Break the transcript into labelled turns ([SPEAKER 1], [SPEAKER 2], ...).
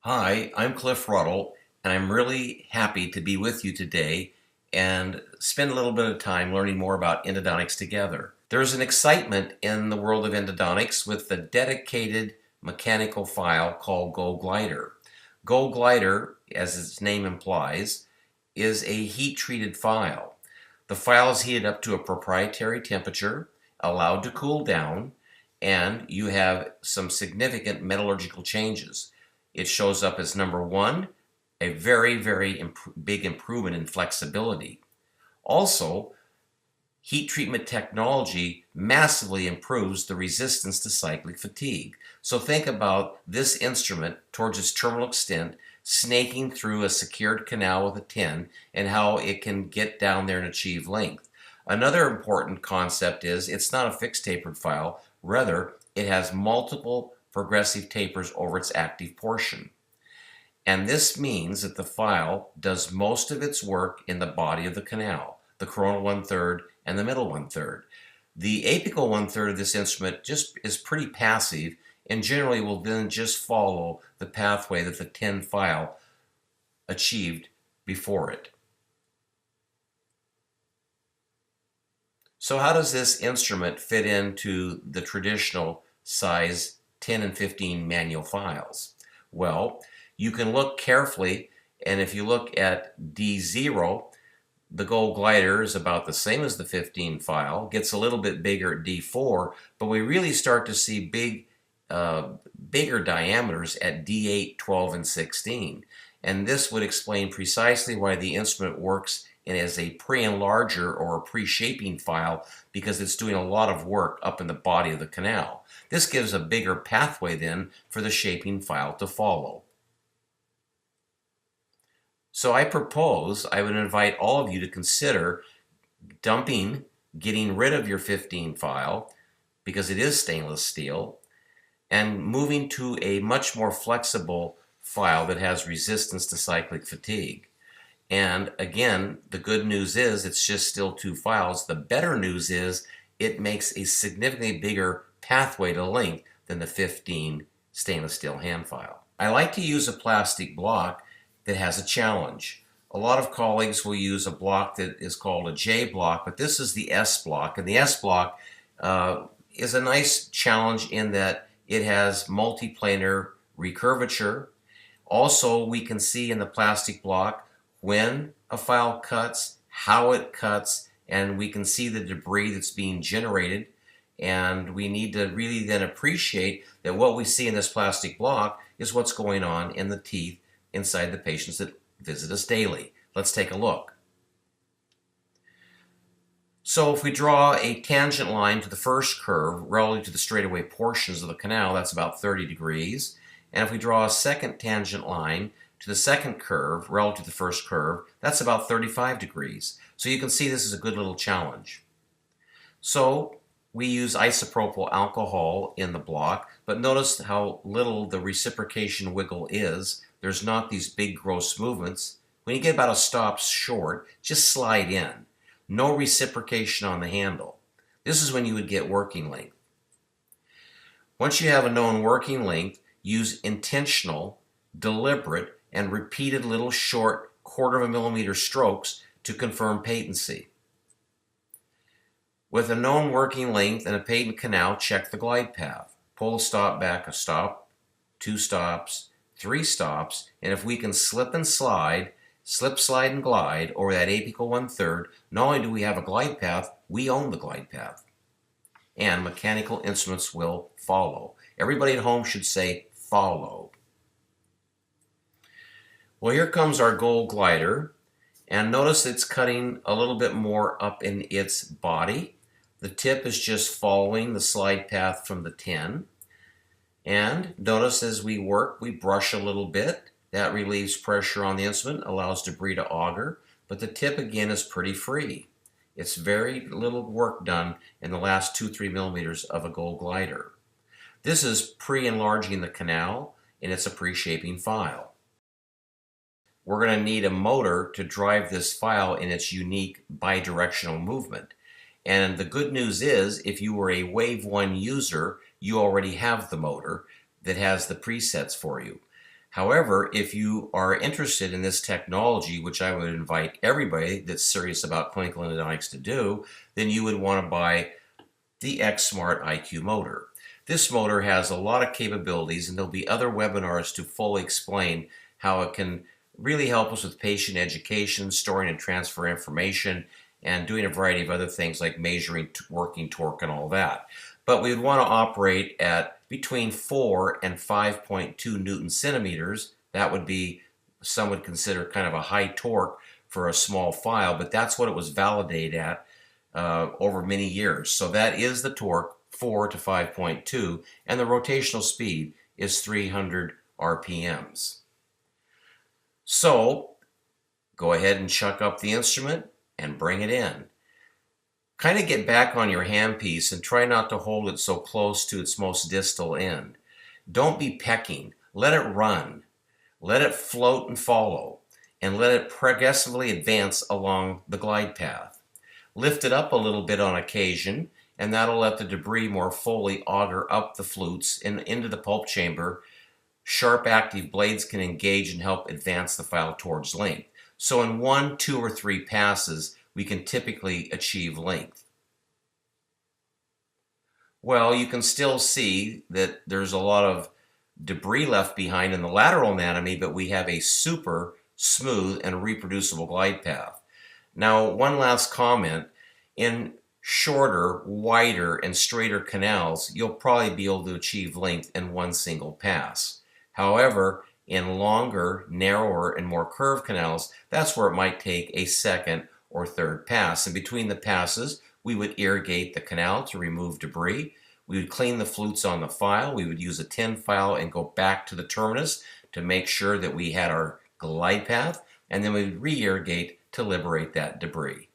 [SPEAKER 1] Hi, I'm Cliff Ruddle, and I'm really happy to be with you today and spend a little bit of time learning more about endodontics together. There's an excitement in the world of endodontics with the dedicated mechanical file called Gold Glider. Gold Glider, as its name implies, is a heat-treated file. The file is heated up to a proprietary temperature, allowed to cool down, and you have some significant metallurgical changes. It shows up as number one, a very big improvement in flexibility. Also, heat treatment technology massively improves the resistance to cyclic fatigue. So think about this instrument towards its terminal extent, snaking through a secured canal with a tin, and how it can get down there and achieve length. Another important concept is it's not a fixed tapered file, rather it has multiple progressive tapers over its active portion. And this means that the file does most of its work in the body of the canal, the coronal 1/3 and the middle 1/3. The apical 1/3 of this instrument just is pretty passive and generally will then just follow the pathway that the tin file achieved before it. So how does this instrument fit into the traditional size 10 and 15 manual files? Well, you can look carefully, and if you look at D0, the Gold Glider is about the same as the 15 file, gets a little bit bigger at D4, but we really start to see bigger diameters at D8, 12, and 16. And this would explain precisely why the instrument works as a pre-enlarger or a pre-shaping file, because it's doing a lot of work up in the body of the canal. This gives a bigger pathway then for the shaping file to follow. So I would invite all of you to consider getting rid of your 15 file, because it is stainless steel, and moving to a much more flexible file that has resistance to cyclic fatigue. And again, the good news is it's just still two files. The better news is it makes a significantly bigger pathway to length than the 15 stainless steel hand file. I like to use a plastic block that has a challenge. A lot of colleagues will use a block that is called a J block, but this is the S block. And the S block is a nice challenge in that it has multiplanar recurvature. Also, we can see in the plastic block when a file cuts, how it cuts, and we can see the debris that's being generated. And we need to really then appreciate that what we see in this plastic block is what's going on in the teeth inside the patients that visit us daily. Let's take a look. So if we draw a tangent line to the first curve relative to the straightaway portions of the canal, that's about 30 degrees. And if we draw a second tangent line to the second curve relative to the first curve, that's about 35 degrees. So you can see this is a good little challenge. So we use isopropyl alcohol in the block, but notice how little the reciprocation wiggle is. There's not these big gross movements. When you get about a stop short, just slide in. No reciprocation on the handle. This is when you would get working length. Once you have a known working length, use intentional, deliberate, and repeated little short 1/4 millimeter strokes to confirm patency. With a known working length and a patent canal, check the glide path. Pull a stop back, a stop, 2 stops, 3 stops, and if we can slip, slide, and glide over that apical 1/3, not only do we have a glide path, we own the glide path. And mechanical instruments will follow. Everybody at home should say follow. Well, here comes our Gold Glider, and notice it's cutting a little bit more up in its body. The tip is just following the slide path from the tin. And notice as we work, we brush a little bit. That relieves pressure on the instrument, allows debris to auger, but the tip again is pretty free. It's very little work done in the last 2-3 millimeters of a Gold Glider. This is pre-enlarging the canal, and it's a pre-shaping file. We're going to need a motor to drive this file in its unique bidirectional movement. And the good news is, if you were a WaveOne user, you already have the motor that has the presets for you. However, if you are interested in this technology, which I would invite everybody that's serious about clinical endodontics to do, then you would want to buy the X-Smart IQ motor. This motor has a lot of capabilities, and there'll be other webinars to fully explain how it can really help us with patient education, storing and transfer information, and doing a variety of other things like measuring working torque and all that. But we would want to operate at between 4 and 5.2 Newton centimeters. That would be, some would consider kind of a high torque for a small file, but that's what it was validated at over many years. So that is the torque, 4 to 5.2, and the rotational speed is 300 RPMs. So go ahead and chuck up the instrument and bring it in. Kind of get back on your handpiece and try not to hold it so close to its most distal end. Don't be pecking. Let it run. Let it float and follow, and let it progressively advance along the glide path. Lift it up a little bit on occasion, and that'll let the debris more fully auger up the flutes and into the pulp chamber. Sharp active blades can engage and help advance the file towards length. So in 1, 2, or 3 passes, we can typically achieve length. Well, you can still see that there's a lot of debris left behind in the lateral anatomy, but we have a super smooth and reproducible glide path. Now, one last comment. In shorter, wider, and straighter canals, you'll probably be able to achieve length in one single pass. However, in longer, narrower, and more curved canals, that's where it might take a second or third pass. And between the passes, we would irrigate the canal to remove debris. We would clean the flutes on the file. We would use a tin file and go back to the terminus to make sure that we had our glide path, and then we would re-irrigate to liberate that debris.